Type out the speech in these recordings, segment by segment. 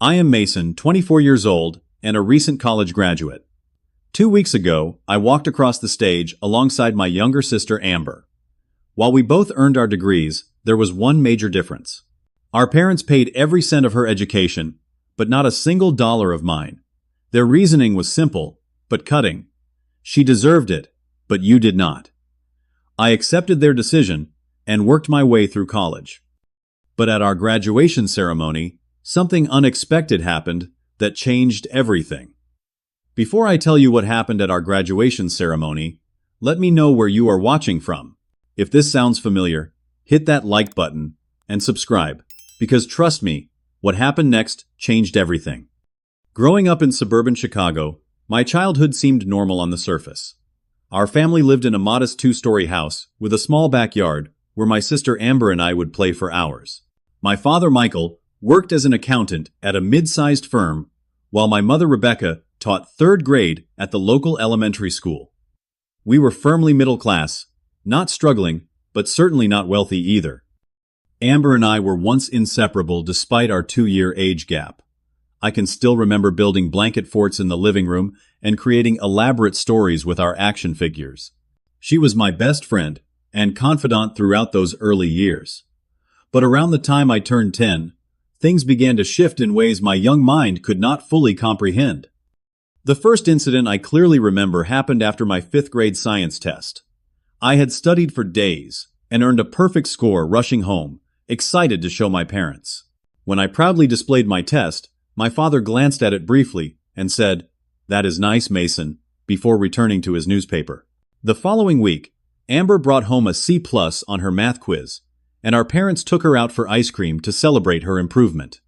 I am Mason, 24 years old, and a recent college graduate. 2 weeks ago, I walked across the stage alongside my younger sister Amber. While we both earned our degrees, there was one major difference. Our parents paid every cent of her education, but not a single dollar of mine. Their reasoning was simple, but cutting. She deserved it, but you did not. I accepted their decision and worked my way through college. But at our graduation ceremony, something unexpected happened that changed everything. Before I tell you what happened at our graduation ceremony, let me know where you are watching from. If this sounds familiar, hit that like button and subscribe, because trust me, what happened next changed everything. Growing up in suburban Chicago, my childhood seemed normal on the surface. Our family lived in a modest 2-story house with a small backyard where my sister Amber and I would play for hours. My father Michael worked as an accountant at a mid-sized firm, while my mother Rebecca taught 3rd grade at the local elementary school. We were firmly middle class, not struggling, but certainly not wealthy either. Amber and I were once inseparable despite our 2-year age gap. I can still remember building blanket forts in the living room and creating elaborate stories with our action figures. She was my best friend and confidant throughout those early years. But around the time I turned 10, things began to shift in ways my young mind could not fully comprehend. The first incident I clearly remember happened after my 5th grade science test. I had studied for days and earned a perfect score rushing home, excited to show my parents. When I proudly displayed my test, my father glanced at it briefly and said, "That is nice, Mason," before returning to his newspaper. The following week, Amber brought home a C+ on her math quiz, and our parents took her out for ice cream to celebrate her improvement.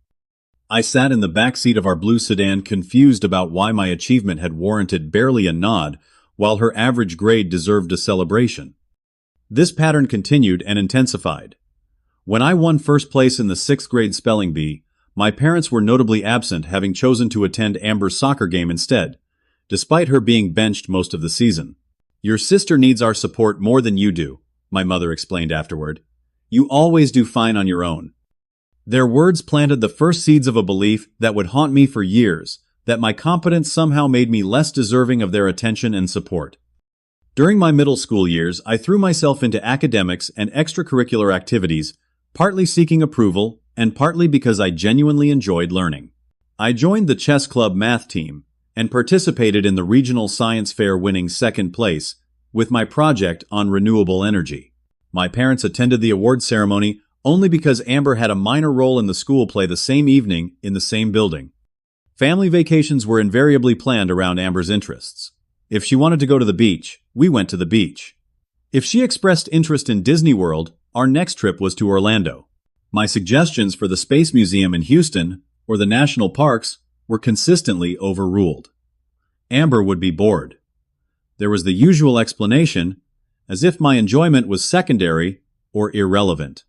I sat in the back seat of our blue sedan confused about why my achievement had warranted barely a nod, while her average grade deserved a celebration. This pattern continued and intensified. When I won first place in the 6th grade spelling bee, my parents were notably absent, having chosen to attend Amber's soccer game instead, despite her being benched most of the season. "Your sister needs our support more than you do," my mother explained afterward. "You always do fine on your own." Their words planted the first seeds of a belief that would haunt me for years, that my competence somehow made me less deserving of their attention and support. During my middle school years, I threw myself into academics and extracurricular activities, partly seeking approval and partly because I genuinely enjoyed learning. I joined the chess club math team and participated in the regional science fair, winning 2nd place with my project on renewable energy. My parents attended the award ceremony only because Amber had a minor role in the school play the same evening in the same building. Family vacations were invariably planned around Amber's interests. If she wanted to go to the beach, we went to the beach. If she expressed interest in Disney World, our next trip was to Orlando. My suggestions for the Space Museum in Houston or the national parks were consistently overruled. Amber would be bored. There was the usual explanation, as if my enjoyment was secondary or irrelevant.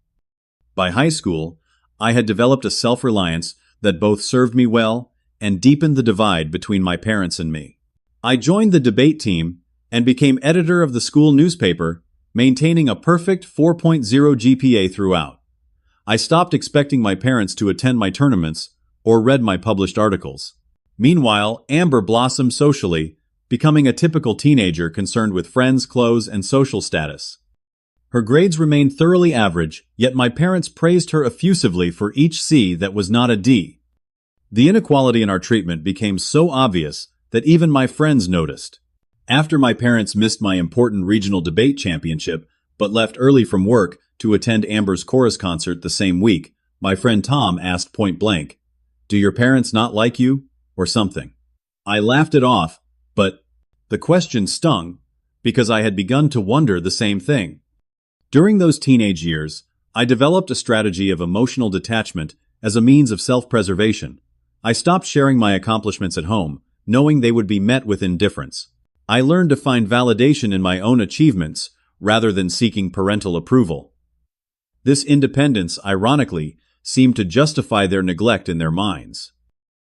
By high school, I had developed a self-reliance that both served me well and deepened the divide between my parents and me. I joined the debate team and became editor of the school newspaper, maintaining a perfect 4.0 GPA throughout. I stopped expecting my parents to attend my tournaments or read my published articles. Meanwhile, Amber blossomed socially, becoming a typical teenager concerned with friends, clothes, and social status. Her grades remained thoroughly average, yet my parents praised her effusively for each C that was not a D. The inequality in our treatment became so obvious that even my friends noticed. After my parents missed my important regional debate championship, but left early from work to attend Amber's chorus concert the same week, my friend Tom asked point blank, "Do your parents not like you, or something?" I laughed it off, but the question stung because I had begun to wonder the same thing. During those teenage years, I developed a strategy of emotional detachment as a means of self-preservation. I stopped sharing my accomplishments at home, knowing they would be met with indifference. I learned to find validation in my own achievements rather than seeking parental approval. This independence, ironically, seemed to justify their neglect in their minds.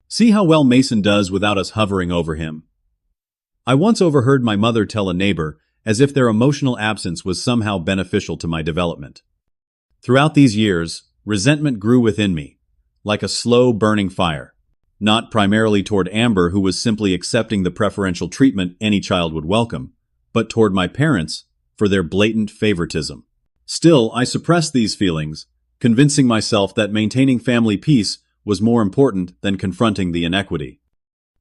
See how well Mason does without us hovering over him. I once overheard my mother tell a neighbor as if their emotional absence was somehow beneficial to my development. Throughout these years, resentment grew within me, like a slow burning fire. not primarily toward Amber, who was simply accepting the preferential treatment any child would welcome, but toward my parents for their blatant favoritism. Still, I suppressed these feelings, convincing myself that maintaining family peace was more important than confronting the inequity.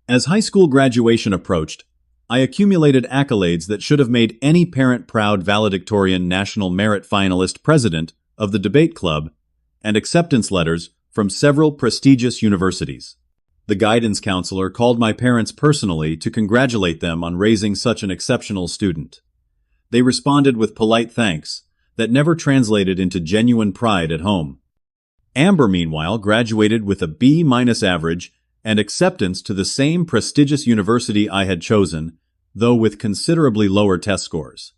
As high school graduation approached, I accumulated accolades that should have made any parent proud valedictorian National Merit Finalist president of the debate club, and acceptance letters from several prestigious universities. The guidance counselor called my parents personally to congratulate them on raising such an exceptional student. They responded with polite thanks that never translated into genuine pride at home. Amber, meanwhile, graduated with a B- average and acceptance to the same prestigious university I had chosen, though with considerably lower test scores.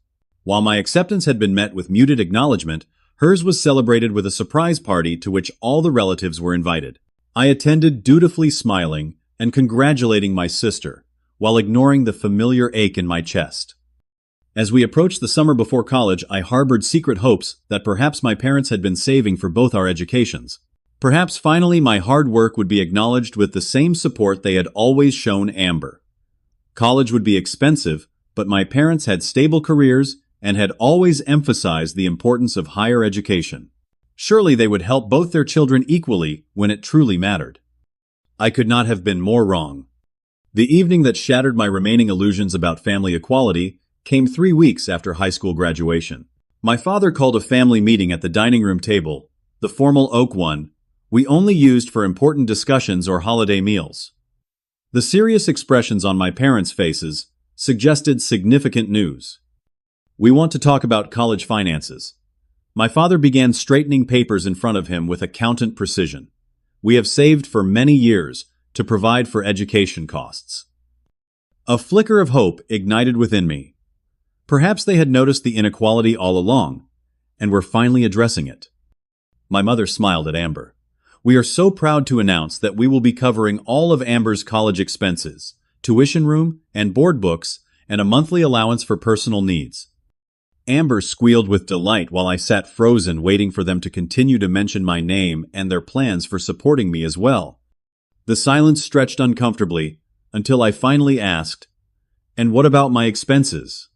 While my acceptance had been met with muted acknowledgement, hers was celebrated with a surprise party to which all the relatives were invited. I attended, dutifully smiling and congratulating my sister, while ignoring the familiar ache in my chest. As we approached the summer before college, I harbored secret hopes that perhaps my parents had been saving for both our educations. Perhaps finally my hard work would be acknowledged with the same support they had always shown Amber. College would be expensive, but my parents had stable careers and had always emphasized the importance of higher education. Surely they would help both their children equally when it truly mattered. I could not have been more wrong. The evening that shattered my remaining illusions about family equality came 3 weeks after high school graduation. My father called a family meeting at the dining room table, the formal oak one we only used for important discussions or holiday meals. The serious expressions on my parents' faces suggested significant news. "We want to talk about college finances." My father began straightening papers in front of him with accountant precision. "We have saved for many years to provide for education costs." A flicker of hope ignited within me. Perhaps they had noticed the inequality all along, and were finally addressing it. My mother smiled at Amber. "We are so proud to announce that we will be covering all of Amber's college expenses, tuition room and board books, and a monthly allowance for personal needs." Amber squealed with delight while I sat frozen, waiting for them to continue to mention my name and their plans for supporting me as well. The silence stretched uncomfortably until I finally asked, "And what about my expenses?"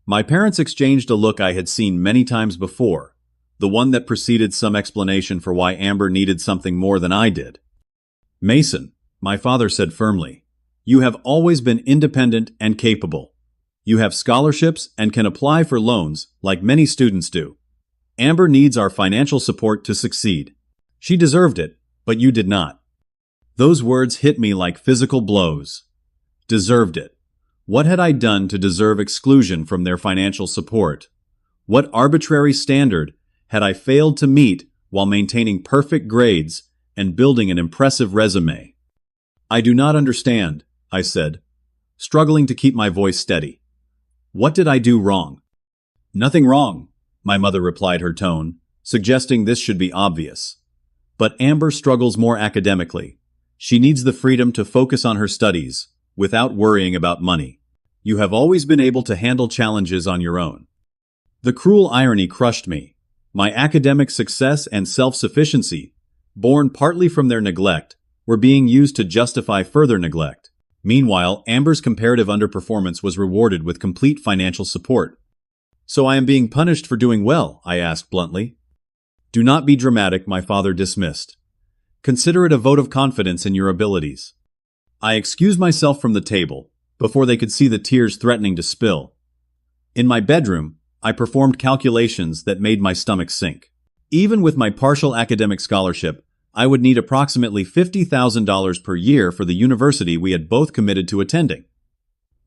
My parents exchanged a look I had seen many times before, the one that preceded some explanation for why Amber needed something more than I did. "Mason," my father said firmly, "you have always been independent and capable. You have scholarships and can apply for loans like many students do. Amber needs our financial support to succeed. She deserved it, but you did not." Those words hit me like physical blows. Deserved it. What had I done to deserve exclusion from their financial support? What arbitrary standard had I failed to meet while maintaining perfect grades and building an impressive resume? "I do not understand," I said, struggling to keep my voice steady. "What did I do wrong?" "Nothing wrong," my mother replied, her tone suggesting this should be obvious. "But Amber struggles more academically. She needs the freedom to focus on her studies without worrying about money. You have always been able to handle challenges on your own." The cruel irony crushed me. My academic success and self-sufficiency, born partly from their neglect, were being used to justify further neglect. Meanwhile, Amber's comparative underperformance was rewarded with complete financial support. "So I am being punished for doing well?" I asked bluntly. "Do not be dramatic," my father dismissed. "Consider it a vote of confidence in your abilities." I excused myself from the table before they could see the tears threatening to spill. In my bedroom, I performed calculations that made my stomach sink. Even with my partial academic scholarship, I would need approximately $50,000 per year for the university we had both committed to attending.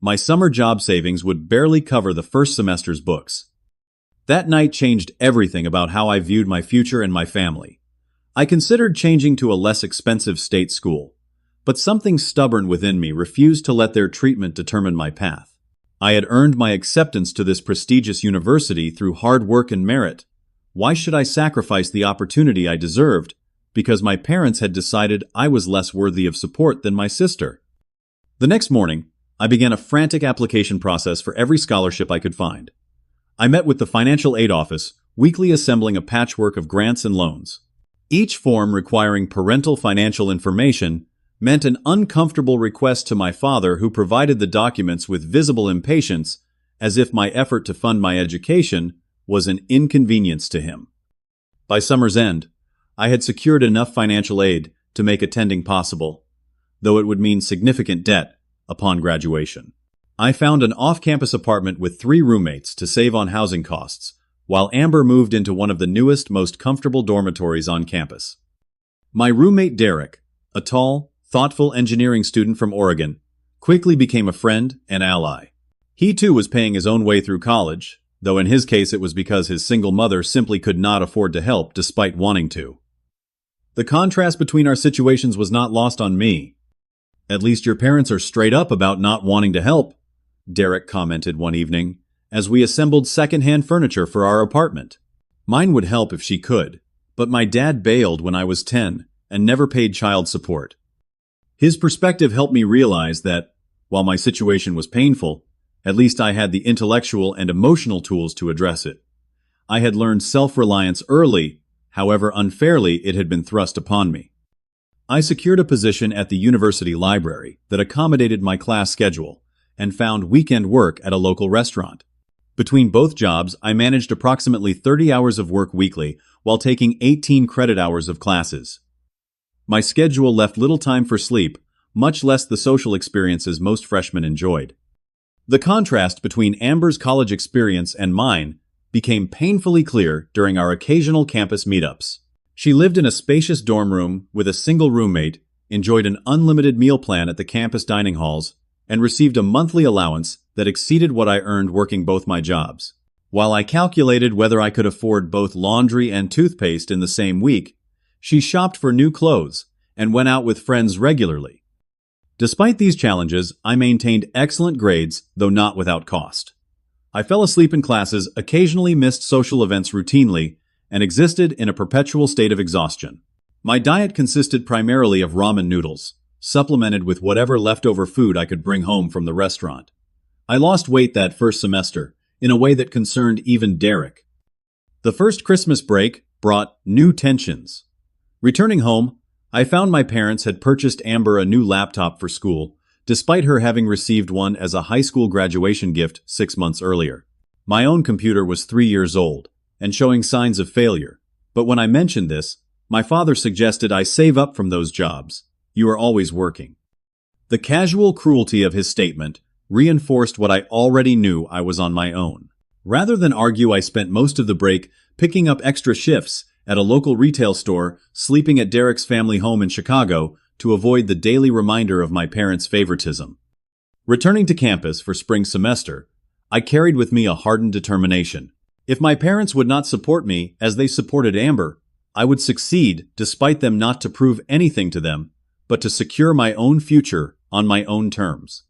My summer job savings would barely cover the first semester's books. That night changed everything about how I viewed my future and my family. I considered changing to a less expensive state school, but something stubborn within me refused to let their treatment determine my path. I had earned my acceptance to this prestigious university through hard work and merit. Why should I sacrifice the opportunity I deserved because my parents had decided I was less worthy of support than my sister? The next morning, I began a frantic application process for every scholarship I could find. I met with the financial aid office, weekly assembling a patchwork of grants and loans. Each form requiring parental financial information meant an uncomfortable request to my father, who provided the documents with visible impatience, as if my effort to fund my education was an inconvenience to him. By summer's end, I had secured enough financial aid to make attending possible, though it would mean significant debt upon graduation. I found an off-campus apartment with 3 roommates to save on housing costs, while Amber moved into one of the newest, most comfortable dormitories on campus. My roommate Derek, a tall, thoughtful engineering student from Oregon, quickly became a friend and ally. He too was paying his own way through college, though in his case it was because his single mother simply could not afford to help despite wanting to. The contrast between our situations was not lost on me. "At least your parents are straight up about not wanting to help," Derek commented one evening, as we assembled second-hand furniture for our apartment. "Mine would help if she could, but my dad bailed when I was 10 and never paid child support." His perspective helped me realize that, while my situation was painful, at least I had the intellectual and emotional tools to address it. I had learned self-reliance early, however unfairly it had been thrust upon me. I secured a position at the university library that accommodated my class schedule and found weekend work at a local restaurant. Between both jobs, I managed approximately 30 hours of work weekly while taking 18 credit hours of classes. My schedule left little time for sleep, much less the social experiences most freshmen enjoyed. The contrast between Amber's college experience and mine became painfully clear during our occasional campus meetups. She lived in a spacious dorm room with a single roommate, enjoyed an unlimited meal plan at the campus dining halls, and received a monthly allowance that exceeded what I earned working both my jobs. While I calculated whether I could afford both laundry and toothpaste in the same week, she shopped for new clothes and went out with friends regularly. Despite these challenges, I maintained excellent grades, though not without cost. I fell asleep in classes, occasionally missed social events routinely, and existed in a perpetual state of exhaustion. My diet consisted primarily of ramen noodles, supplemented with whatever leftover food I could bring home from the restaurant. I lost weight that first semester, in a way that concerned even Derek. The first Christmas break brought new tensions. Returning home, I found my parents had purchased Amber a new laptop for school, despite her having received one as a high school graduation gift 6 months earlier. My own computer was 3 years old and showing signs of failure, but when I mentioned this, my father suggested I save up from those jobs. "You are always working." The casual cruelty of his statement reinforced what I already knew: I was on my own. Rather than argue, I spent most of the break picking up extra shifts at a local retail store, sleeping at Derek's family home in Chicago to avoid the daily reminder of my parents' favoritism. Returning to campus for spring semester, I carried with me a hardened determination. If my parents would not support me as they supported Amber, I would succeed despite them, not to prove anything to them, but to secure my own future on my own terms.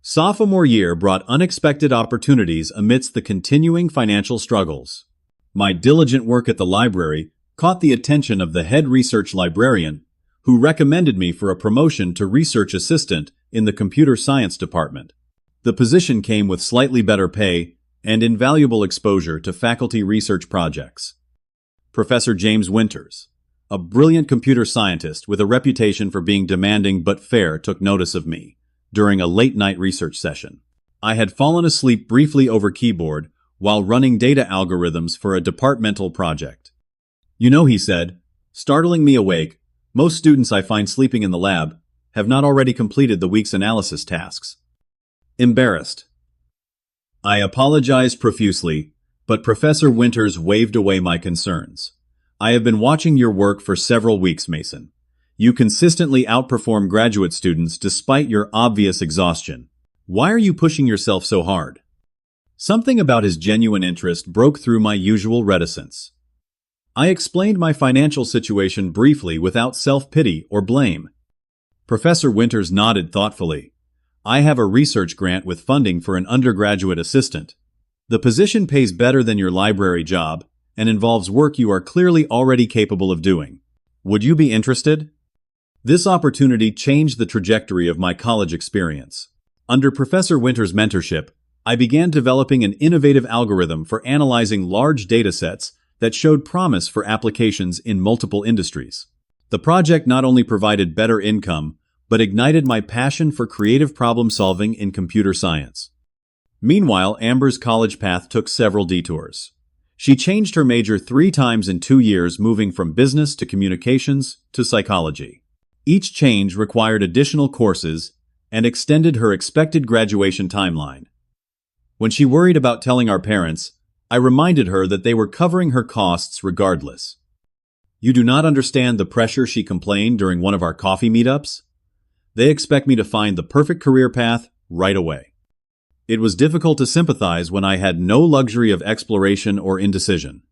Sophomore year brought unexpected opportunities amidst the continuing financial struggles. My diligent work at the library caught the attention of the head research librarian, who recommended me for a promotion to research assistant in the computer science department. The position came with slightly better pay and invaluable exposure to faculty research projects. Professor James Winters, a brilliant computer scientist with a reputation for being demanding but fair, took notice of me during a late-night research session. I had fallen asleep briefly over keyboard while running data algorithms for a departmental project. "You know," he said, startling me awake, "most students I find sleeping in the lab have not already completed the week's analysis tasks." Embarrassed, I apologized profusely, but Professor Winters waved away my concerns. "I have been watching your work for several weeks, Mason. You consistently outperform graduate students despite your obvious exhaustion. Why are you pushing yourself so hard?" Something about his genuine interest broke through my usual reticence. I explained my financial situation briefly without self-pity or blame. Professor Winters nodded thoughtfully. "I have a research grant with funding for an undergraduate assistant. The position pays better than your library job and involves work you are clearly already capable of doing. Would you be interested?" This opportunity changed the trajectory of my college experience. Under Professor Winters' mentorship, I began developing an innovative algorithm for analyzing large datasets that showed promise for applications in multiple industries. The project not only provided better income, but ignited my passion for creative problem-solving in computer science. Meanwhile, Amber's college path took several detours. She changed her major 3 times in 2 years, moving from business to communications to psychology. Each change required additional courses and extended her expected graduation timeline. When she worried about telling our parents, I reminded her that they were covering her costs regardless. "You do not understand the pressure," she complained during one of our coffee meetups. "They expect me to find the perfect career path right away." It was difficult to sympathize when I had no luxury of exploration or indecision.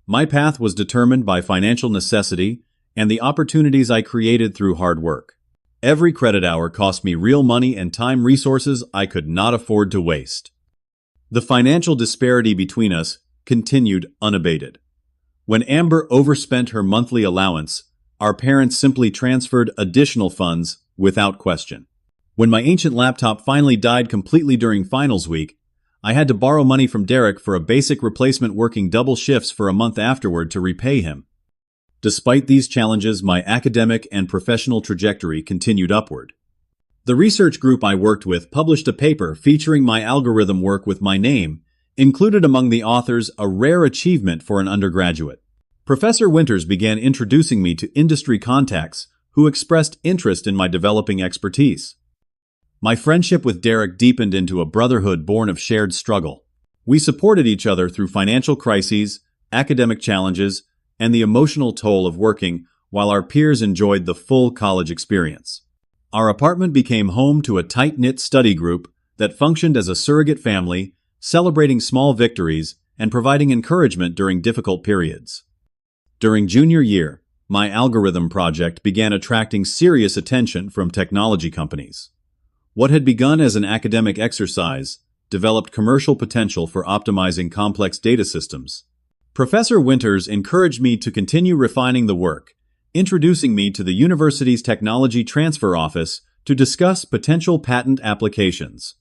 My path was determined by financial necessity and the opportunities I created through hard work. Every credit hour cost me real money and time, resources I could not afford to waste. The financial disparity between us continued unabated. When Amber overspent her monthly allowance, our parents simply transferred additional funds without question. When my ancient laptop finally died completely during finals week, I had to borrow money from Derek for a basic replacement, working double shifts for a month afterward to repay him. Despite these challenges, my academic and professional trajectory continued upward. The research group I worked with published a paper featuring my algorithm work with my name, included among the authors, a rare achievement for an undergraduate. Professor Winters began introducing me to industry contacts who expressed interest in my developing expertise. My friendship with Derek deepened into a brotherhood born of shared struggle. We supported each other through financial crises, academic challenges, and the emotional toll of working, while our peers enjoyed the full college experience. Our apartment became home to a tight-knit study group that functioned as a surrogate family, celebrating small victories and providing encouragement during difficult periods. During junior year, my algorithm project began attracting serious attention from technology companies. What had begun as an academic exercise developed commercial potential for optimizing complex data systems. Professor Winters encouraged me to continue refining the work, introducing me to the university's Technology Transfer Office to discuss potential patent applications.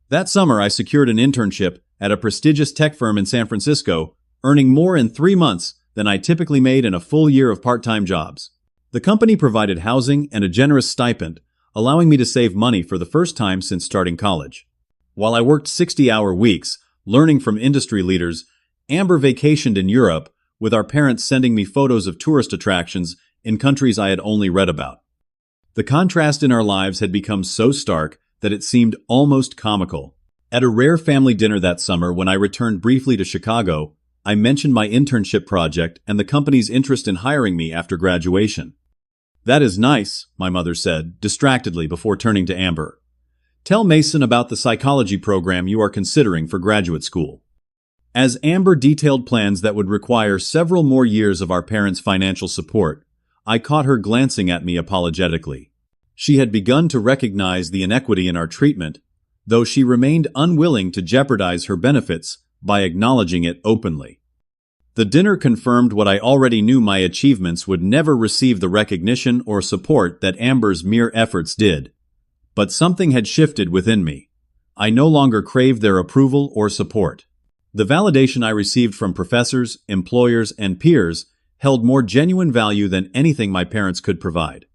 That summer, I secured an internship at a prestigious tech firm in San Francisco, earning more in 3 months than I typically made in a full year of part-time jobs. The company provided housing and a generous stipend, allowing me to save money for the first time since starting college. While I worked 60-hour weeks, learning from industry leaders, Amber vacationed in Europe, with our parents sending me photos of tourist attractions in countries I had only read about. The contrast in our lives had become so stark that it seemed almost comical. At a rare family dinner that summer, when I returned briefly to Chicago, I mentioned my internship project and the company's interest in hiring me after graduation. "That is nice," my mother said, distractedly, before turning to Amber. "Tell Mason about the psychology program you are considering for graduate school." As Amber detailed plans that would require several more years of our parents' financial support, I caught her glancing at me apologetically. She had begun to recognize the inequity in our treatment, though she remained unwilling to jeopardize her benefits by acknowledging it openly. The dinner confirmed what I already knew: my achievements would never receive the recognition or support that Amber's mere efforts did. But something had shifted within me. I no longer craved their approval or support. The validation I received from professors, employers, and peers held more genuine value than anything my parents could provide.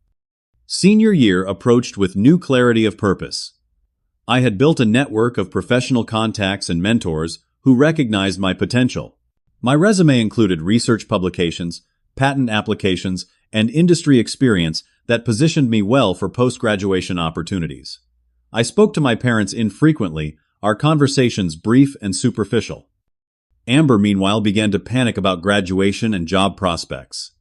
Senior year approached with new clarity of purpose. I had built a network of professional contacts and mentors who recognized my potential. My resume included research publications, patent applications, and industry experience that positioned me well for post-graduation opportunities. I spoke to my parents infrequently, our conversations brief and superficial. Amber, meanwhile, began to panic about graduation and job prospects.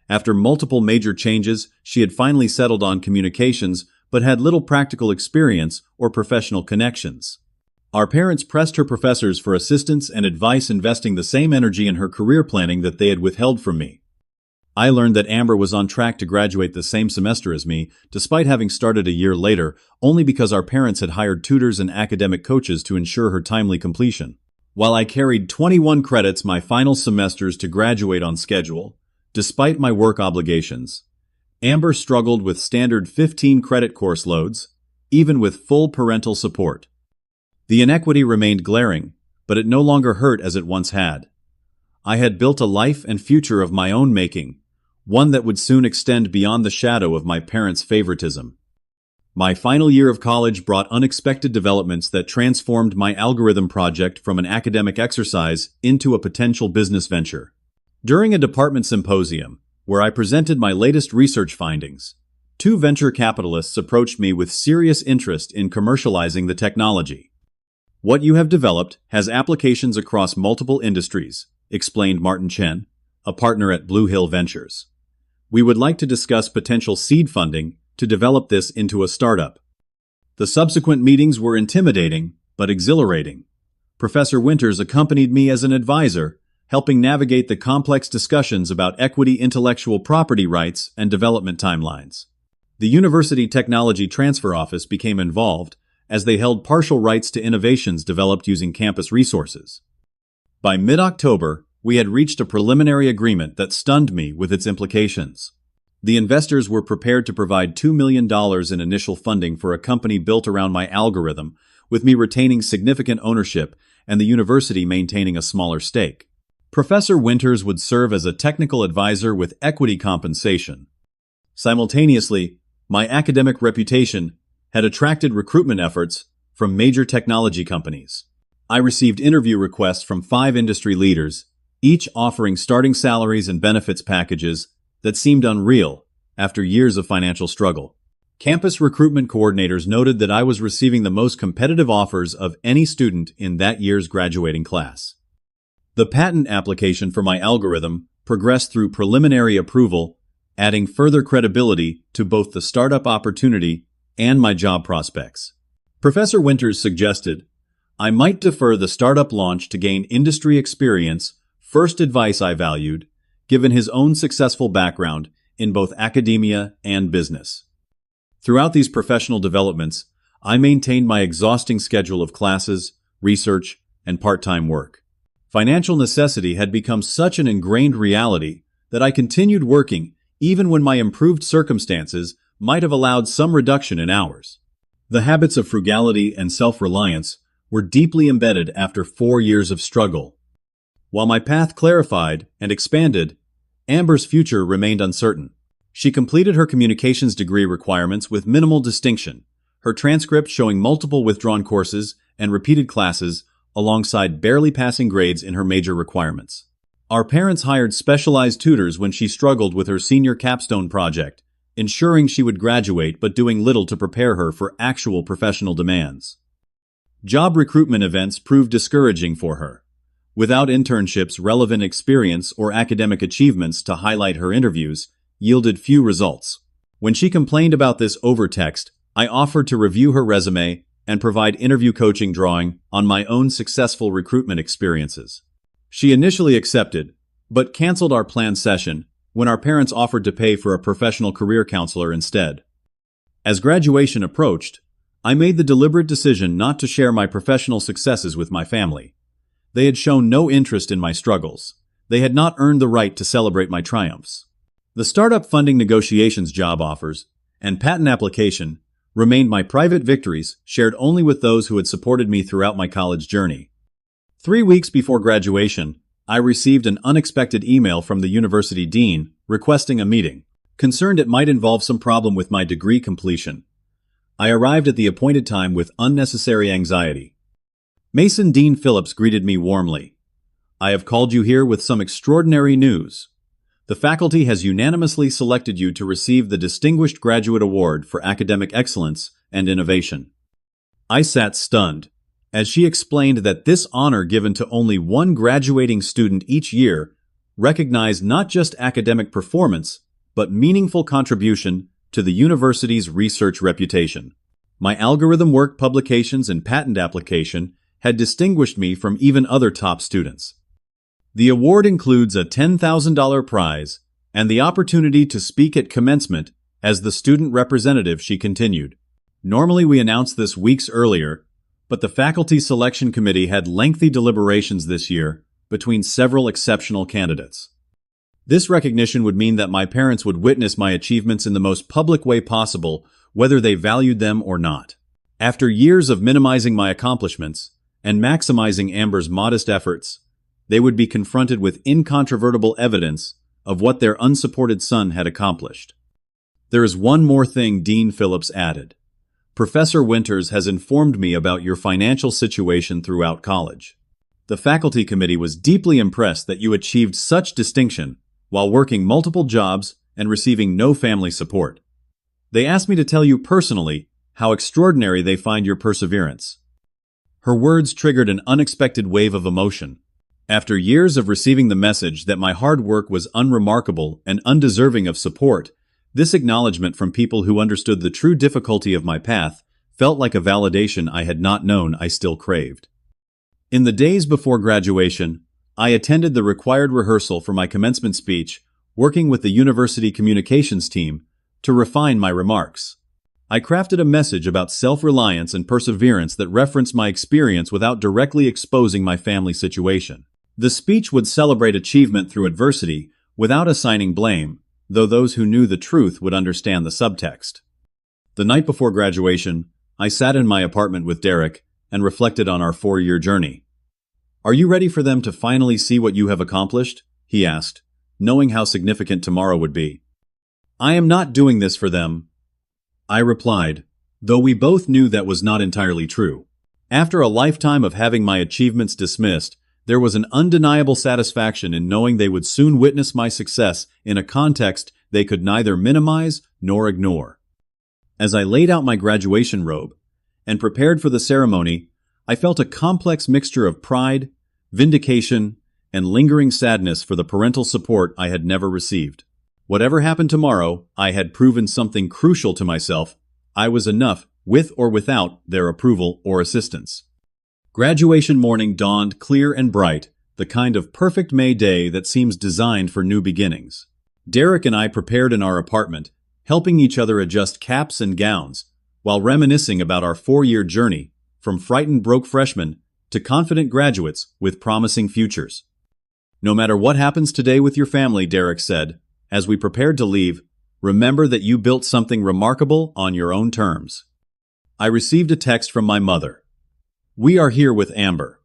After multiple major changes, she had finally settled on communications, but had little practical experience or professional connections. Our parents pressed her professors for assistance and advice, investing the same energy in her career planning that they had withheld from me. I learned that Amber was on track to graduate the same semester as me, despite having started a year later, only because our parents had hired tutors and academic coaches to ensure her timely completion. While I carried 21 credits my final semesters to graduate on schedule, despite my work obligations, Amber struggled with standard 15-credit course loads, even with full parental support. The inequity remained glaring, but it no longer hurt as it once had. I had built a life and future of my own making, one that would soon extend beyond the shadow of my parents' favoritism. My final year of college brought unexpected developments that transformed my algorithm project from an academic exercise into a potential business venture. During a department symposium, where I presented my latest research findings, two venture capitalists approached me with serious interest in commercializing the technology. "What you have developed has applications across multiple industries," explained Martin Chen, a partner at Blue Hill Ventures. "We would like to discuss potential seed funding to develop this into a startup." The subsequent meetings were intimidating, but exhilarating. Professor Winters accompanied me as an advisor, helping navigate the complex discussions about equity, intellectual property rights, and development timelines. The University Technology Transfer Office became involved, as they held partial rights to innovations developed using campus resources. By mid-October, we had reached a preliminary agreement that stunned me with its implications. The investors were prepared to provide $2 million in initial funding for a company built around my algorithm, with me retaining significant ownership and the university maintaining a smaller stake. Professor Winters would serve as a technical advisor with equity compensation. Simultaneously, my academic reputation had attracted recruitment efforts from major technology companies. I received interview requests from 5 industry leaders, each offering starting salaries and benefits packages that seemed unreal after years of financial struggle. Campus recruitment coordinators noted that I was receiving the most competitive offers of any student in that year's graduating class. The patent application for my algorithm progressed through preliminary approval, adding further credibility to both the startup opportunity and my job prospects. Professor Winters suggested I might defer the startup launch to gain industry experience, first advice I valued, given his own successful background in both academia and business. Throughout these professional developments, I maintained my exhausting schedule of classes, research, and part-time work. Financial necessity had become such an ingrained reality that I continued working even when my improved circumstances might have allowed some reduction in hours. The habits of frugality and self-reliance were deeply embedded after 4 years of struggle. While my path clarified and expanded, Amber's future remained uncertain. She completed her communications degree requirements with minimal distinction, her transcript showing multiple withdrawn courses and repeated classes alongside barely passing grades in her major requirements. Our parents hired specialized tutors when she struggled with her senior capstone project, ensuring she would graduate but doing little to prepare her for actual professional demands. Job recruitment events proved discouraging for her. Without internships, relevant experience, or academic achievements to highlight her interviews yielded few results. When she complained about this over text, I offered to review her resume and provide interview coaching drawing on my own successful recruitment experiences. She initially accepted, but canceled our planned session when our parents offered to pay for a professional career counselor instead. As graduation approached, I made the deliberate decision not to share my professional successes with my family. They had shown no interest in my struggles. They had not earned the right to celebrate my triumphs. The startup funding negotiations job offers and patent application remained my private victories, shared only with those who had supported me throughout my college journey. 3 weeks before graduation, I received an unexpected email from the university dean requesting a meeting. Concerned it might involve some problem with my degree completion, I arrived at the appointed time with unnecessary anxiety. Mason Dean Phillips greeted me warmly. "I have called you here with some extraordinary news. The faculty has unanimously selected you to receive the Distinguished Graduate Award for Academic Excellence and Innovation." I sat stunned, as she explained that this honor given to only one graduating student each year recognized not just academic performance, but meaningful contribution to the university's research reputation. My algorithm work, publications, and patent application had distinguished me from even other top students. The award includes a $10,000 prize and the opportunity to speak at commencement as the student representative, she continued. Normally we announce this weeks earlier, but the faculty selection committee had lengthy deliberations this year between several exceptional candidates. This recognition would mean that my parents would witness my achievements in the most public way possible, whether they valued them or not. After years of minimizing my accomplishments and maximizing Amber's modest efforts, they would be confronted with incontrovertible evidence of what their unsupported son had accomplished. "There is one more thing," Dean Phillips added. "Professor Winters has informed me about your financial situation throughout college. The faculty committee was deeply impressed that you achieved such distinction while working multiple jobs and receiving no family support. They asked me to tell you personally how extraordinary they find your perseverance." Her words triggered an unexpected wave of emotion. After years of receiving the message that my hard work was unremarkable and undeserving of support, this acknowledgement from people who understood the true difficulty of my path felt like a validation I had not known I still craved. In the days before graduation, I attended the required rehearsal for my commencement speech, working with the university communications team to refine my remarks. I crafted a message about self-reliance and perseverance that referenced my experience without directly exposing my family situation. The speech would celebrate achievement through adversity without assigning blame, though those who knew the truth would understand the subtext. The night before graduation, I sat in my apartment with Derek and reflected on our 4-year journey. "Are you ready for them to finally see what you have accomplished?" he asked, knowing how significant tomorrow would be. "I am not doing this for them," I replied, though we both knew that was not entirely true. After a lifetime of having my achievements dismissed, there was an undeniable satisfaction in knowing they would soon witness my success in a context they could neither minimize nor ignore. As I laid out my graduation robe and prepared for the ceremony, I felt a complex mixture of pride, vindication, and lingering sadness for the parental support I had never received. Whatever happened tomorrow, I had proven something crucial to myself. I was enough, with or without their approval or assistance. Graduation morning dawned clear and bright, the kind of perfect May day that seems designed for new beginnings. Derek and I prepared in our apartment, helping each other adjust caps and gowns, while reminiscing about our 4-year journey, from frightened broke freshmen to confident graduates with promising futures. "No matter what happens today with your family," Derek said, as we prepared to leave, "remember that you built something remarkable on your own terms." I received a text from my mother. "We are here with Amber.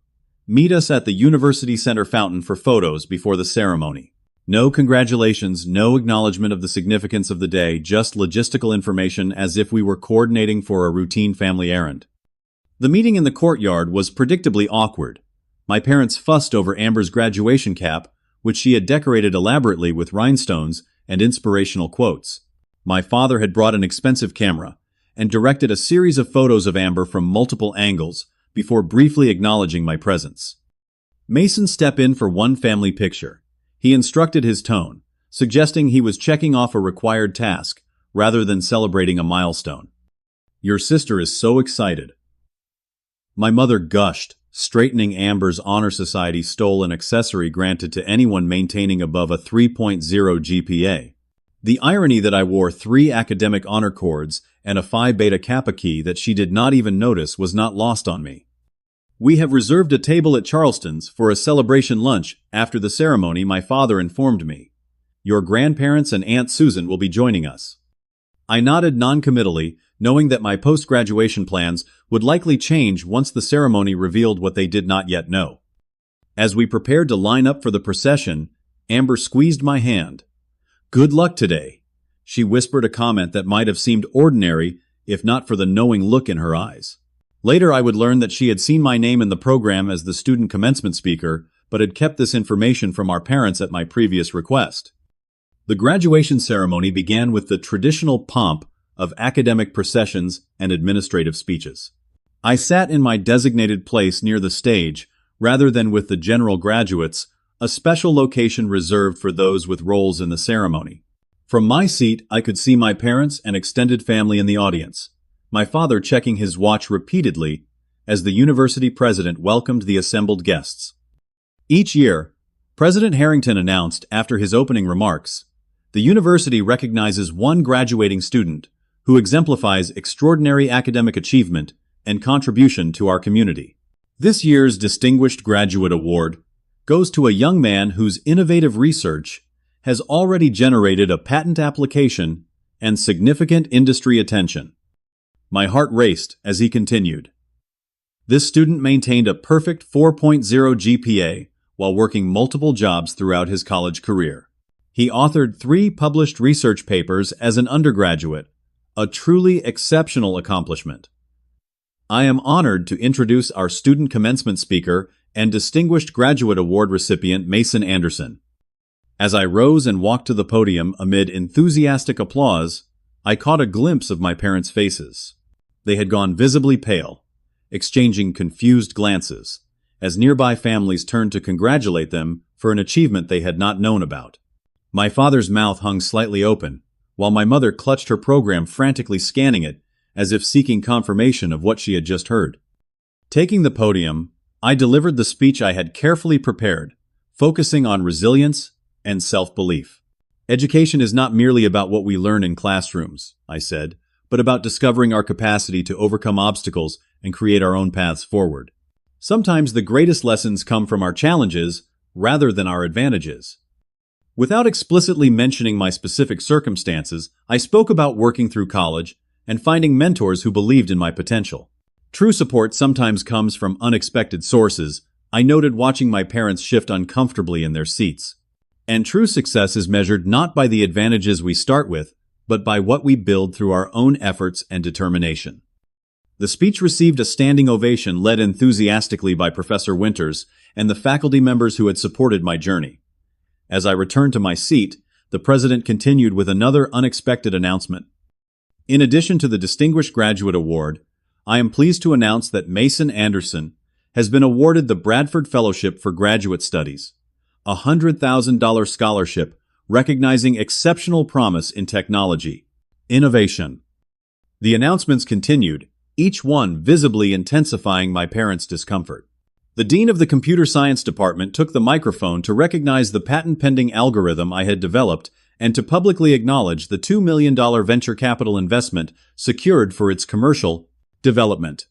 Meet us at the University Center fountain for photos before the ceremony." No congratulations, no acknowledgement of the significance of the day, just logistical information as if we were coordinating for a routine family errand. The meeting in the courtyard was predictably awkward. My parents fussed over Amber's graduation cap, which she had decorated elaborately with rhinestones and inspirational quotes. My father had brought an expensive camera and directed a series of photos of Amber from multiple angles before briefly acknowledging my presence. "Mason, step in for one family picture," he instructed his tone, suggesting he was checking off a required task rather than celebrating a milestone. "Your sister is so excited." My mother gushed, straightening Amber's Honor Society stole an accessory granted to anyone maintaining above a 3.0 GPA. The irony that I wore 3 academic honor cords and a Phi Beta Kappa key that she did not even notice was not lost on me. "We have reserved a table at Charleston's for a celebration lunch after the ceremony," my father informed me. "Your grandparents and Aunt Susan will be joining us." I nodded noncommittally, knowing that my post-graduation plans would likely change once the ceremony revealed what they did not yet know. As we prepared to line up for the procession, Amber squeezed my hand. "Good luck today," she whispered, a comment that might have seemed ordinary if not for the knowing look in her eyes. Later I would learn that she had seen my name in the program as the student commencement speaker, but had kept this information from our parents at my previous request. The graduation ceremony began with the traditional pomp of academic processions and administrative speeches. I sat in my designated place near the stage, rather than with the general graduates, a special location reserved for those with roles in the ceremony. From my seat, I could see my parents and extended family in the audience, my father checking his watch repeatedly as the university president welcomed the assembled guests. Each year, President Harrington announced after his opening remarks, "The university recognizes one graduating student who exemplifies extraordinary academic achievement and contribution to our community. This year's Distinguished Graduate Award goes to a young man whose innovative research has already generated a patent application and significant industry attention." My heart raced as he continued. "This student maintained a perfect 4.0 GPA while working multiple jobs throughout his college career. He authored 3 published research papers as an undergraduate, a truly exceptional accomplishment. I am honored to introduce our student commencement speaker and Distinguished Graduate Award recipient Mason Anderson. As I rose and walked to the podium amid enthusiastic applause, I caught a glimpse of my parents' faces. They had gone visibly pale, exchanging confused glances, as nearby families turned to congratulate them for an achievement they had not known about. My father's mouth hung slightly open, while my mother clutched her program, frantically scanning it, as if seeking confirmation of what she had just heard. Taking the podium, I delivered the speech I had carefully prepared, focusing on resilience and self-belief. Education is not merely about what we learn in classrooms, I said, but about discovering our capacity to overcome obstacles and create our own paths forward. Sometimes the greatest lessons come from our challenges rather than our advantages. Without explicitly mentioning my specific circumstances, I spoke about working through college and finding mentors who believed in my potential. True support sometimes comes from unexpected sources, I noted, watching my parents shift uncomfortably in their seats. And true success is measured not by the advantages we start with, but by what we build through our own efforts and determination. The speech received a standing ovation, led enthusiastically by Professor Winters and the faculty members who had supported my journey. As I returned to my seat, the president continued with another unexpected announcement. In addition to the Distinguished Graduate Award, I am pleased to announce that Mason Anderson has been awarded the Bradford Fellowship for Graduate Studies, a $100,000 scholarship recognizing exceptional promise in technology, innovation. The announcements continued, each one visibly intensifying my parents' discomfort. The dean of the computer science department took the microphone to recognize the patent-pending algorithm I had developed and to publicly acknowledge the $2 million venture capital investment secured for its commercial development.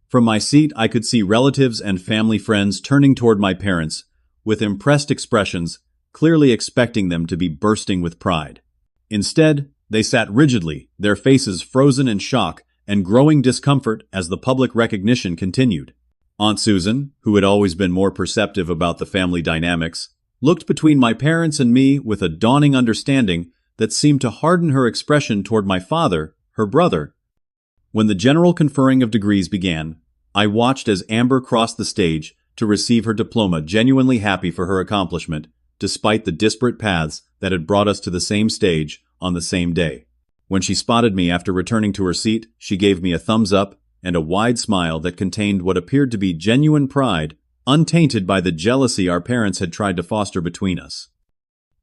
From my seat, I could see relatives and family friends turning toward my parents with impressed expressions, clearly expecting them to be bursting with pride. Instead, they sat rigidly, their faces frozen in shock and growing discomfort as the public recognition continued. Aunt Susan, who had always been more perceptive about the family dynamics, looked between my parents and me with a dawning understanding that seemed to harden her expression toward my father, her brother. When the general conferring of degrees began, I watched as Amber crossed the stage to receive her diploma, genuinely happy for her accomplishment, despite the disparate paths that had brought us to the same stage on the same day. When she spotted me after returning to her seat, she gave me a thumbs up and a wide smile that contained what appeared to be genuine pride, untainted by the jealousy our parents had tried to foster between us.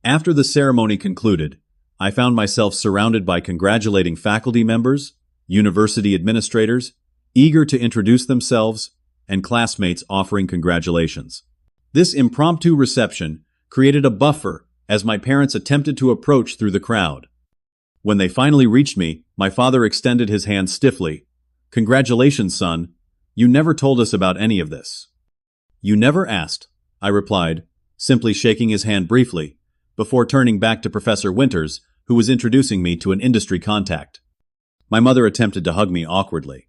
After the ceremony concluded, I found myself surrounded by congratulating faculty members, university administrators, eager to introduce themselves, and classmates offering congratulations. This impromptu reception created a buffer as my parents attempted to approach through the crowd. When they finally reached me, my father extended his hand stiffly. "Congratulations, son. You never told us about any of this." "You never asked," I replied, simply shaking his hand briefly, before turning back to Professor Winters, who was introducing me to an industry contact. My mother attempted to hug me awkwardly.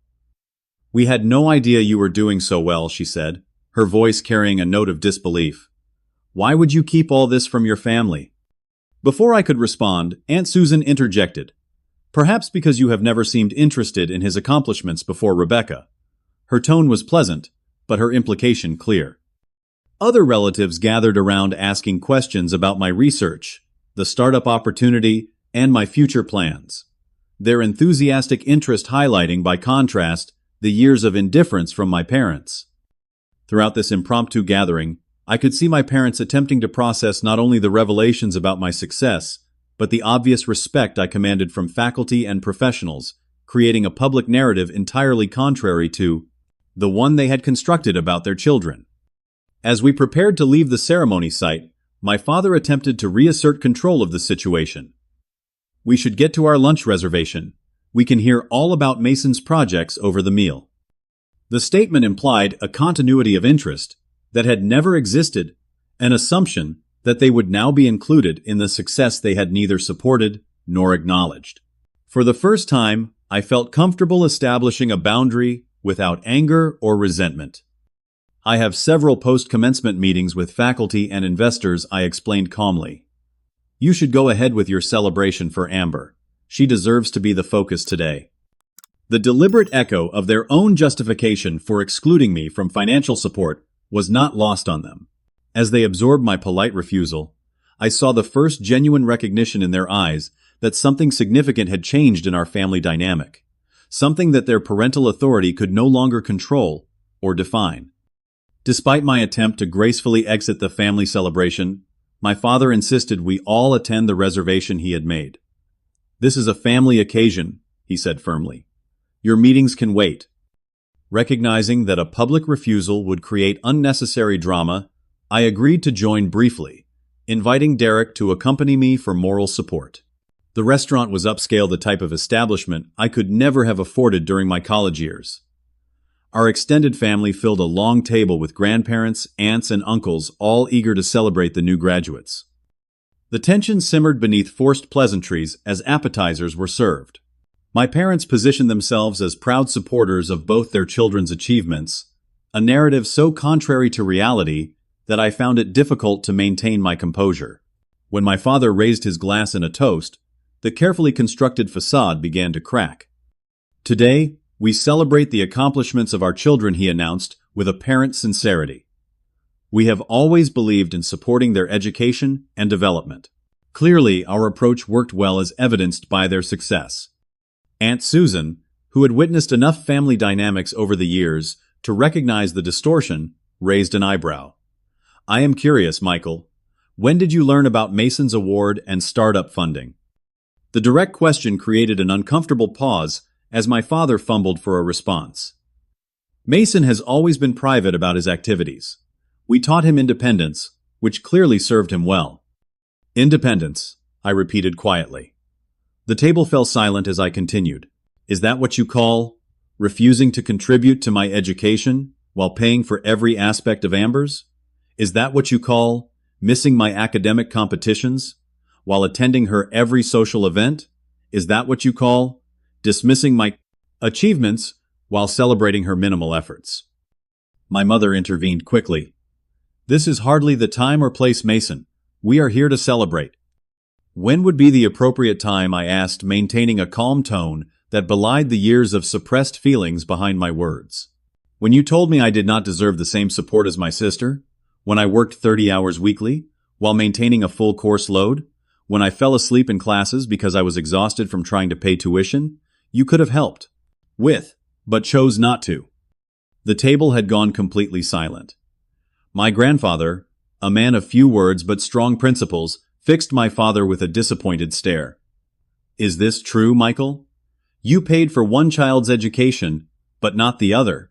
"We had no idea you were doing so well," she said, her voice carrying a note of disbelief. "Why would you keep all this from your family?" Before I could respond, Aunt Susan interjected. "Perhaps because you have never seemed interested in his accomplishments before, Rebecca." Her tone was pleasant, but her implication clear. Other relatives gathered around asking questions about my research, the startup opportunity, and my future plans. Their enthusiastic interest highlighting, by contrast, the years of indifference from my parents. Throughout this impromptu gathering, I could see my parents attempting to process not only the revelations about my success, but the obvious respect I commanded from faculty and professionals, creating a public narrative entirely contrary to the one they had constructed about their children. As we prepared to leave the ceremony site, my father attempted to reassert control of the situation. "We should get to our lunch reservation. We can hear all about Mason's projects over the meal." The statement implied a continuity of interest that had never existed, an assumption that they would now be included in the success they had neither supported nor acknowledged. For the first time, I felt comfortable establishing a boundary without anger or resentment. "I have several post-commencement meetings with faculty and investors," I explained calmly. You should go ahead with your celebration for Amber. She deserves to be the focus today." The deliberate echo of their own justification for excluding me from financial support was not lost on them. As they absorbed my polite refusal, I saw the first genuine recognition in their eyes that something significant had changed in our family dynamic, something that their parental authority could no longer control or define. Despite my attempt to gracefully exit the family celebration, my father insisted we all attend the reservation he had made. "This is a family occasion," he said firmly. "Your meetings can wait." Recognizing that a public refusal would create unnecessary drama, I agreed to join briefly, inviting Derek to accompany me for moral support. The restaurant was upscale, the type of establishment I could never have afforded during my college years. Our extended family filled a long table with grandparents, aunts, and uncles, all eager to celebrate the new graduates. The tension simmered beneath forced pleasantries as appetizers were served. My parents positioned themselves as proud supporters of both their children's achievements, a narrative so contrary to reality that I found it difficult to maintain my composure. When my father raised his glass in a toast, the carefully constructed facade began to crack. "Today, we celebrate the accomplishments of our children," he announced with apparent sincerity. "We have always believed in supporting their education and development." Clearly, our approach worked well, as evidenced by their success. Aunt Susan, who had witnessed enough family dynamics over the years to recognize the distortion, raised an eyebrow. "I am curious, Michael. When did you learn about Mason's award and startup funding?" The direct question created an uncomfortable pause as my father fumbled for a response. "Mason has always been private about his activities. We taught him independence, which clearly served him well." "Independence," I repeated quietly. The table fell silent as I continued. "Is that what you call refusing to contribute to my education while paying for every aspect of Amber's? Is that what you call missing my academic competitions while attending her every social event? Is that what you call dismissing my achievements while celebrating her minimal efforts?" My mother intervened quickly. "This is hardly the time or place, Mason. We are here to celebrate." "When would be the appropriate time?" I asked, maintaining a calm tone that belied the years of suppressed feelings behind my words. "When you told me I did not deserve the same support as my sister? When I worked 30 hours weekly, while maintaining a full course load? When I fell asleep in classes because I was exhausted from trying to pay tuition? You could have helped with, but chose not to." The table had gone completely silent. My grandfather, a man of few words but strong principles, fixed my father with a disappointed stare. "Is this true, Michael? You paid for one child's education, but not the other."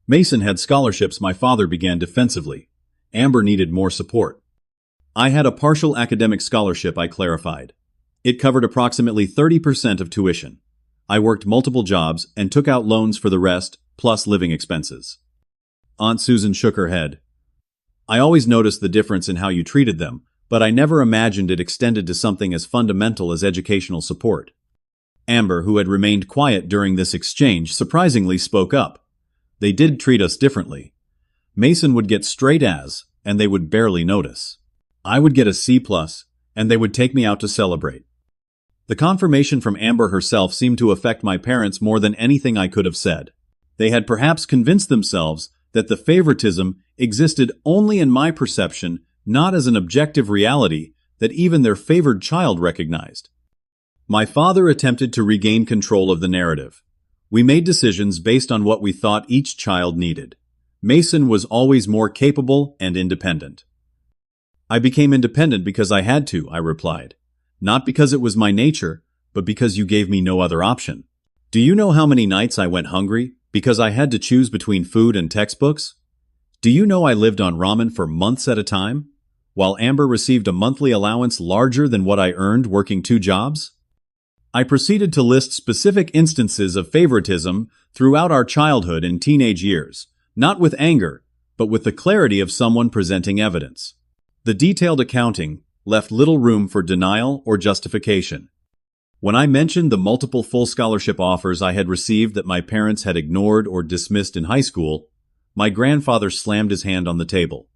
"Mason had scholarships," my father began defensively. "Amber needed more support." "I had a partial academic scholarship," I clarified. "It covered approximately 30% of tuition. I worked multiple jobs and took out loans for the rest, plus living expenses." Aunt Susan shook her head. "I always noticed the difference in how you treated them, but I never imagined it extended to something as fundamental as educational support." Amber, who had remained quiet during this exchange, surprisingly spoke up. "They did treat us differently. Mason would get straight A's, and they would barely notice. I would get a C+, and they would take me out to celebrate." The confirmation from Amber herself seemed to affect my parents more than anything I could have said. They had perhaps convinced themselves that the favoritism existed only in my perception, not as an objective reality that even their favored child recognized. My father attempted to regain control of the narrative. "We made decisions based on what we thought each child needed. Mason was always more capable and independent." "I became independent because I had to," I replied. "Not because it was my nature, but because you gave me no other option. Do you know how many nights I went hungry because I had to choose between food and textbooks? Do you know I lived on ramen for months at a time, while Amber received a monthly allowance larger than what I earned working 2 jobs? I proceeded to list specific instances of favoritism throughout our childhood and teenage years, not with anger, but with the clarity of someone presenting evidence. The detailed accounting left little room for denial or justification. When I mentioned the multiple full scholarship offers I had received that my parents had ignored or dismissed in high school, my grandfather slammed his hand on the table.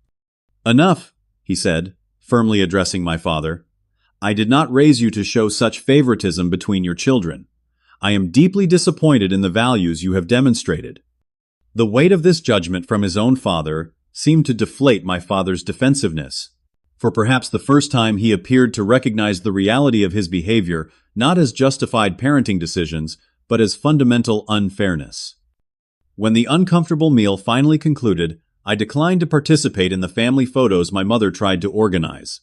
"Enough," he said, firmly addressing my father. I did not raise you to show such favoritism between your children. I am deeply disappointed in the values you have demonstrated." The weight of this judgment from his own father seemed to deflate my father's defensiveness. For perhaps the first time he appeared to recognize the reality of his behavior not as justified parenting decisions, but as fundamental unfairness. When the uncomfortable meal finally concluded, I declined to participate in the family photos my mother tried to organize.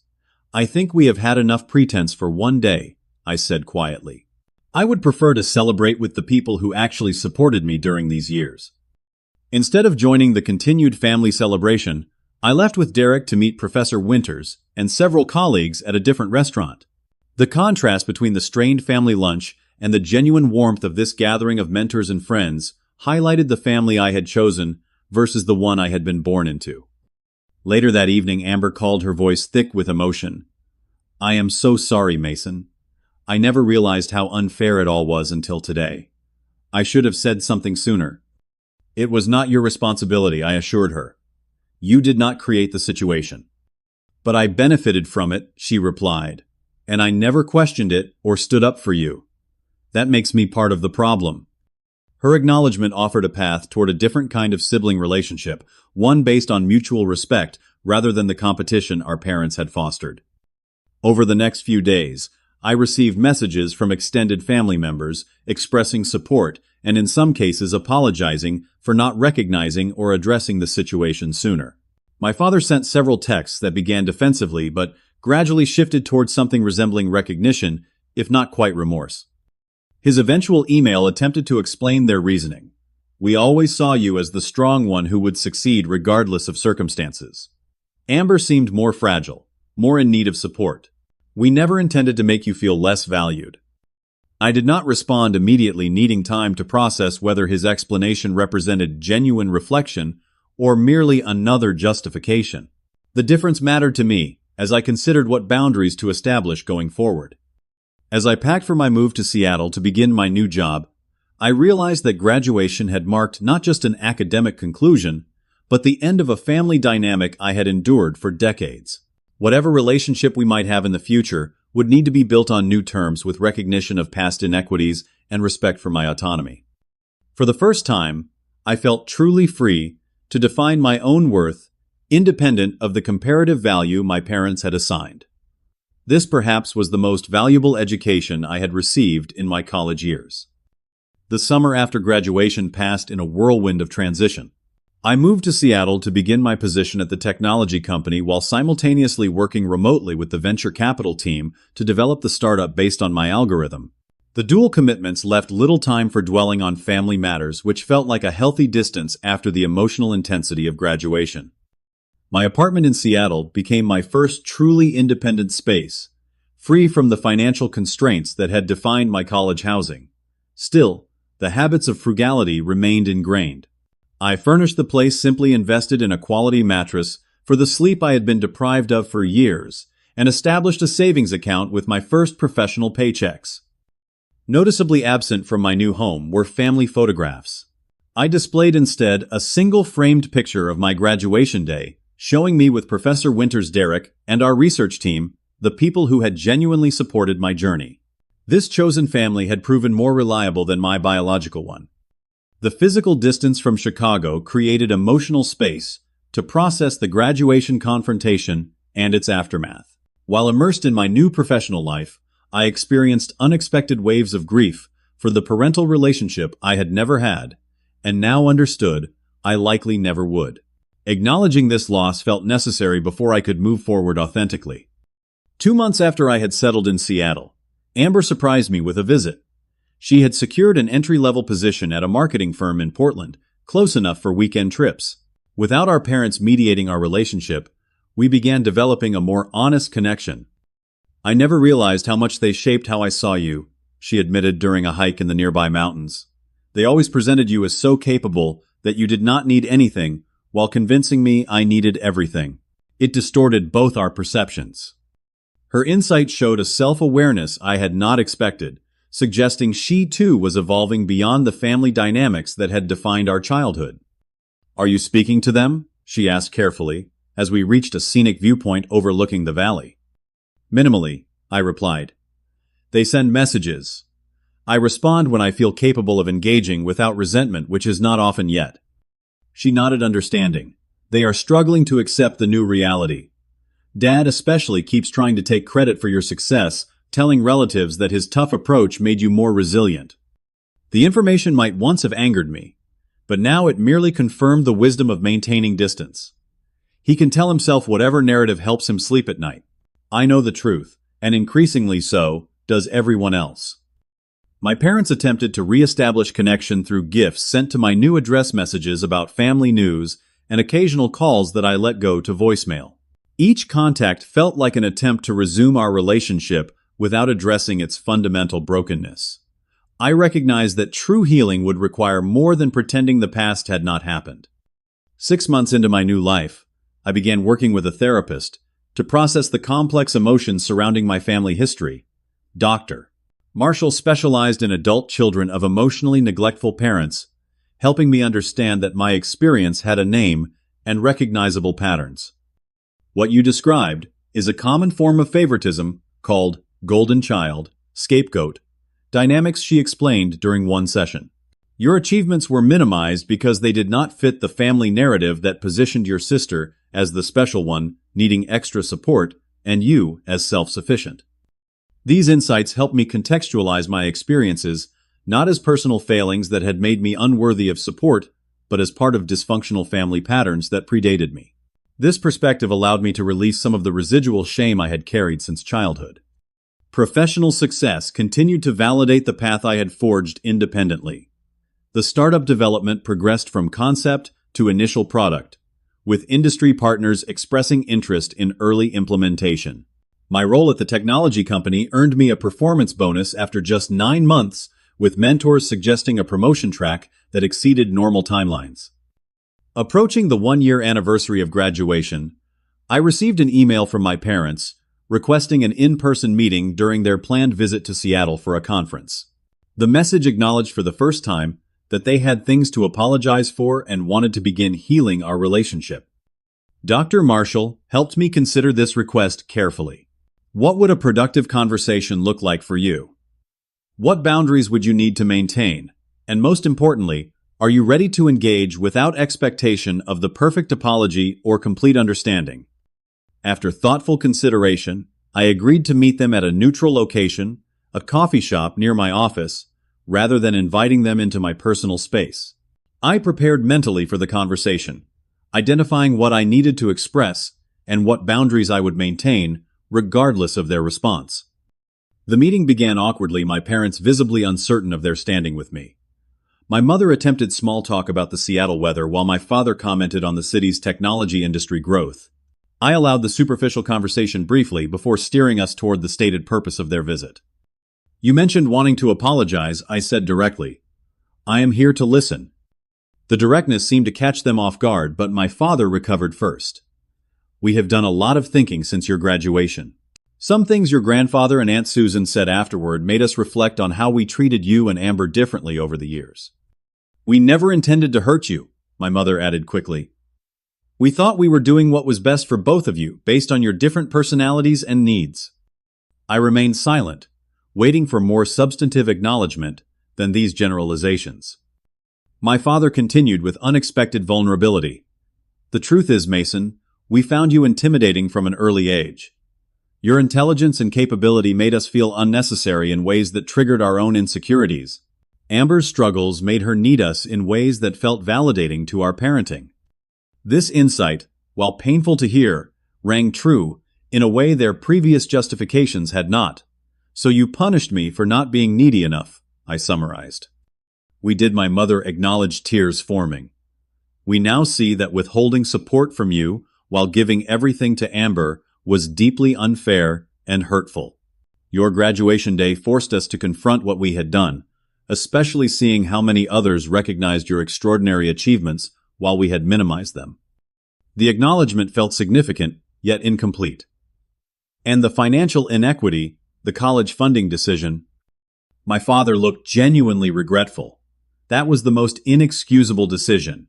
"I think we have had enough pretense for one day," I said quietly. "I would prefer to celebrate with the people who actually supported me during these years." Instead of joining the continued family celebration, I left with Derek to meet Professor Winters and several colleagues at a different restaurant. The contrast between the strained family lunch and the genuine warmth of this gathering of mentors and friends highlighted the family I had chosen versus the one I had been born into. Later that evening, Amber called, her voice thick with emotion. "I am so sorry, Mason. I never realized how unfair it all was until today. I should have said something sooner." "It was not your responsibility," I assured her. "You did not create the situation." "But I benefited from it," she replied, "and I never questioned it or stood up for you. That makes me part of the problem." Her acknowledgement offered a path toward a different kind of sibling relationship, one based on mutual respect rather than the competition our parents had fostered. Over the next few days, I received messages from extended family members expressing support and in some cases apologizing for not recognizing or addressing the situation sooner. My father sent several texts that began defensively but gradually shifted towards something resembling recognition, if not quite remorse. His eventual email attempted to explain their reasoning. "We always saw you as the strong one who would succeed regardless of circumstances. Amber seemed more fragile, more in need of support. We never intended to make you feel less valued." I did not respond immediately, needing time to process whether his explanation represented genuine reflection or merely another justification. The difference mattered to me as I considered what boundaries to establish going forward. As I packed for my move to Seattle to begin my new job, I realized that graduation had marked not just an academic conclusion, but the end of a family dynamic I had endured for decades. Whatever relationship we might have in the future would need to be built on new terms with recognition of past inequities and respect for my autonomy. For the first time, I felt truly free to define my own worth, independent of the comparative value my parents had assigned. This perhaps was the most valuable education I had received in my college years. The summer after graduation passed in a whirlwind of transition. I moved to Seattle to begin my position at the technology company while simultaneously working remotely with the venture capital team to develop the startup based on my algorithm. The dual commitments left little time for dwelling on family matters, which felt like a healthy distance after the emotional intensity of graduation. My apartment in Seattle became my first truly independent space, free from the financial constraints that had defined my college housing. Still, the habits of frugality remained ingrained. I furnished the place, simply invested in a quality mattress for the sleep I had been deprived of for years, and established a savings account with my first professional paychecks. Noticeably absent from my new home were family photographs. I displayed instead a single framed picture of my graduation day, showing me with Professor Winters, Derek, and our research team, the people who had genuinely supported my journey. This chosen family had proven more reliable than my biological one. The physical distance from Chicago created emotional space to process the graduation confrontation and its aftermath. While immersed in my new professional life, I experienced unexpected waves of grief for the parental relationship I had never had, and now understood I likely never would. Acknowledging this loss felt necessary before I could move forward authentically. 2 months after I had settled in Seattle, Amber surprised me with a visit. She had secured an entry-level position at a marketing firm in Portland, close enough for weekend trips. Without our parents mediating our relationship, we began developing a more honest connection. "I never realized how much they shaped how I saw you," she admitted during a hike in the nearby mountains. "They always presented you as so capable that you did not need anything, while convincing me I needed everything. It distorted both our perceptions." Her insight showed a self-awareness I had not expected, suggesting she too was evolving beyond the family dynamics that had defined our childhood. "Are you speaking to them?" she asked carefully, as we reached a scenic viewpoint overlooking the valley. "Minimally," I replied. They send messages. I respond when I feel capable of engaging without resentment, which is not often yet. She nodded understanding. They are struggling to accept the new reality. Dad especially keeps trying to take credit for your success, telling relatives that his tough approach made you more resilient. The information might once have angered me, but now it merely confirmed the wisdom of maintaining distance. He can tell himself whatever narrative helps him sleep at night. I know the truth, and increasingly so does everyone else. My parents attempted to re-establish connection through gifts sent to my new address, messages about family news, and occasional calls that I let go to voicemail. Each contact felt like an attempt to resume our relationship without addressing its fundamental brokenness. I recognized that true healing would require more than pretending the past had not happened. 6 months into my new life, I began working with a therapist to process the complex emotions surrounding my family history. Dr. Marshall specialized in adult children of emotionally neglectful parents, helping me understand that my experience had a name and recognizable patterns. What you described is a common form of favoritism called golden child, scapegoat, dynamics, she explained during one session. Your achievements were minimized because they did not fit the family narrative that positioned your sister as the special one, needing extra support, and you as self-sufficient. These insights helped me contextualize my experiences, not as personal failings that had made me unworthy of support, but as part of dysfunctional family patterns that predated me. This perspective allowed me to release some of the residual shame I had carried since childhood. Professional success continued to validate the path I had forged independently. The startup development progressed from concept to initial product, with industry partners expressing interest in early implementation. My role at the technology company earned me a performance bonus after just 9 months, with mentors suggesting a promotion track that exceeded normal timelines. Approaching the 1-year anniversary of graduation, I received an email from my parents requesting an in-person meeting during their planned visit to Seattle for a conference. The message acknowledged for the first time that they had things to apologize for and wanted to begin healing our relationship. Dr. Marshall helped me consider this request carefully. What would a productive conversation look like for you? What boundaries would you need to maintain? And most importantly, are you ready to engage without expectation of the perfect apology or complete understanding? After thoughtful consideration, I agreed to meet them at a neutral location, a coffee shop near my office, rather than inviting them into my personal space. I prepared mentally for the conversation, identifying what I needed to express and what boundaries I would maintain, regardless of their response. The meeting began awkwardly, my parents visibly uncertain of their standing with me. My mother attempted small talk about the Seattle weather while my father commented on the city's technology industry growth. I allowed the superficial conversation briefly before steering us toward the stated purpose of their visit. You mentioned wanting to apologize, I said directly. I am here to listen. The directness seemed to catch them off guard, but my father recovered first. We have done a lot of thinking since your graduation. Some things your grandfather and Aunt Susan said afterward made us reflect on how we treated you and Amber differently over the years. We never intended to hurt you, my mother added quickly. We thought we were doing what was best for both of you based on your different personalities and needs. I remained silent, waiting for more substantive acknowledgement than these generalizations. My father continued with unexpected vulnerability. The truth is, Mason, we found you intimidating from an early age. Your intelligence and capability made us feel unnecessary in ways that triggered our own insecurities. Amber's struggles made her need us in ways that felt validating to our parenting. This insight, while painful to hear, rang true in a way their previous justifications had not. So you punished me for not being needy enough, I summarized. We did, my mother acknowledged, tears forming. We now see that withholding support from you while giving everything to Amber was deeply unfair and hurtful. Your graduation day forced us to confront what we had done, especially seeing how many others recognized your extraordinary achievements while we had minimized them. The acknowledgement felt significant, yet incomplete. And the financial inequity, the college funding decision. My father looked genuinely regretful. That was the most inexcusable decision.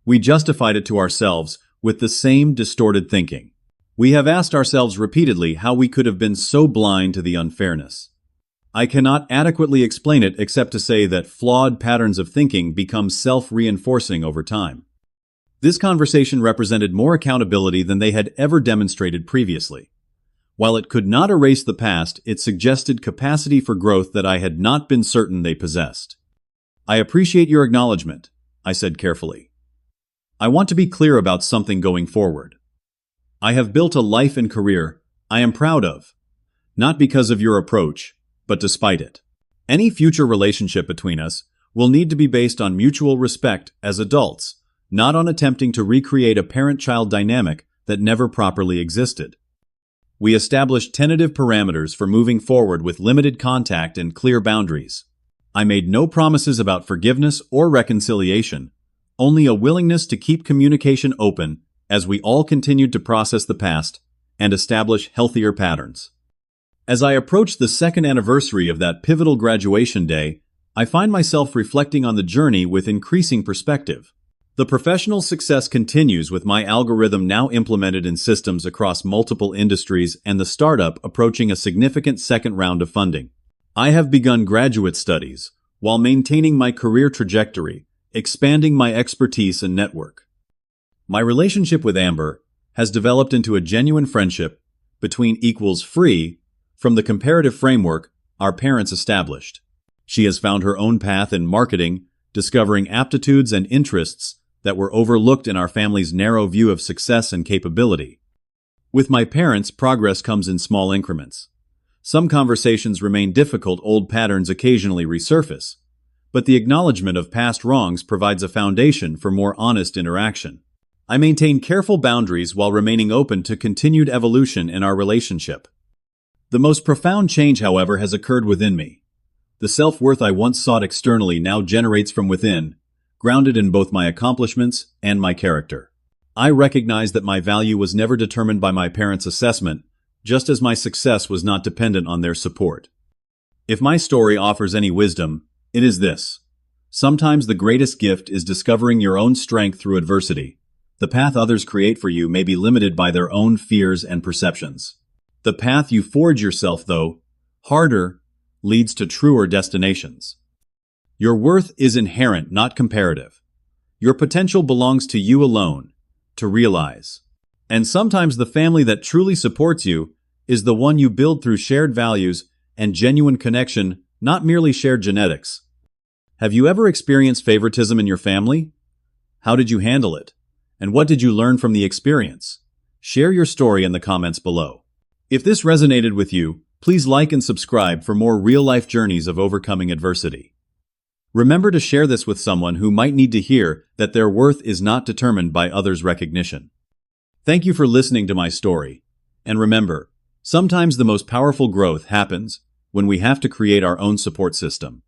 We justified it to ourselves with the same distorted thinking. We have asked ourselves repeatedly how we could have been so blind to the unfairness. I cannot adequately explain it except to say that flawed patterns of thinking become self-reinforcing over time. This conversation represented more accountability than they had ever demonstrated previously. While it could not erase the past, it suggested capacity for growth that I had not been certain they possessed. I appreciate your acknowledgement, I said carefully. I want to be clear about something going forward. I have built a life and career I am proud of, not because of your approach, but despite it. Any future relationship between us will need to be based on mutual respect as adults, not on attempting to recreate a parent-child dynamic that never properly existed. We established tentative parameters for moving forward with limited contact and clear boundaries. I made no promises about forgiveness or reconciliation, only a willingness to keep communication open as we all continued to process the past and establish healthier patterns. As I approach the second anniversary of that pivotal graduation day, I find myself reflecting on the journey with increasing perspective. The professional success continues with my algorithm now implemented in systems across multiple industries and the startup approaching a significant second round of funding. I have begun graduate studies while maintaining my career trajectory, expanding my expertise and network. My relationship with Amber has developed into a genuine friendship between equals free from the comparative framework our parents established. She has found her own path in marketing, discovering aptitudes and interests that were overlooked in our family's narrow view of success and capability. With my parents, progress comes in small increments. Some conversations remain difficult, old patterns occasionally resurface, but the acknowledgement of past wrongs provides a foundation for more honest interaction. I maintain careful boundaries while remaining open to continued evolution in our relationship. The most profound change, however, has occurred within me. The self-worth I once sought externally now generates from within, grounded in both my accomplishments and my character. I recognize that my value was never determined by my parents' assessment, just as my success was not dependent on their support. If my story offers any wisdom, it is this. Sometimes the greatest gift is discovering your own strength through adversity. The path others create for you may be limited by their own fears and perceptions. The path you forge yourself, though, harder, leads to truer destinations. Your worth is inherent, not comparative. Your potential belongs to you alone, to realize. And sometimes the family that truly supports you is the one you build through shared values and genuine connection, not merely shared genetics. Have you ever experienced favoritism in your family? How did you handle it? And what did you learn from the experience? Share your story in the comments below. If this resonated with you, please like and subscribe for more real-life journeys of overcoming adversity. Remember to share this with someone who might need to hear that their worth is not determined by others' recognition. Thank you for listening to my story. And remember, sometimes the most powerful growth happens when we have to create our own support system.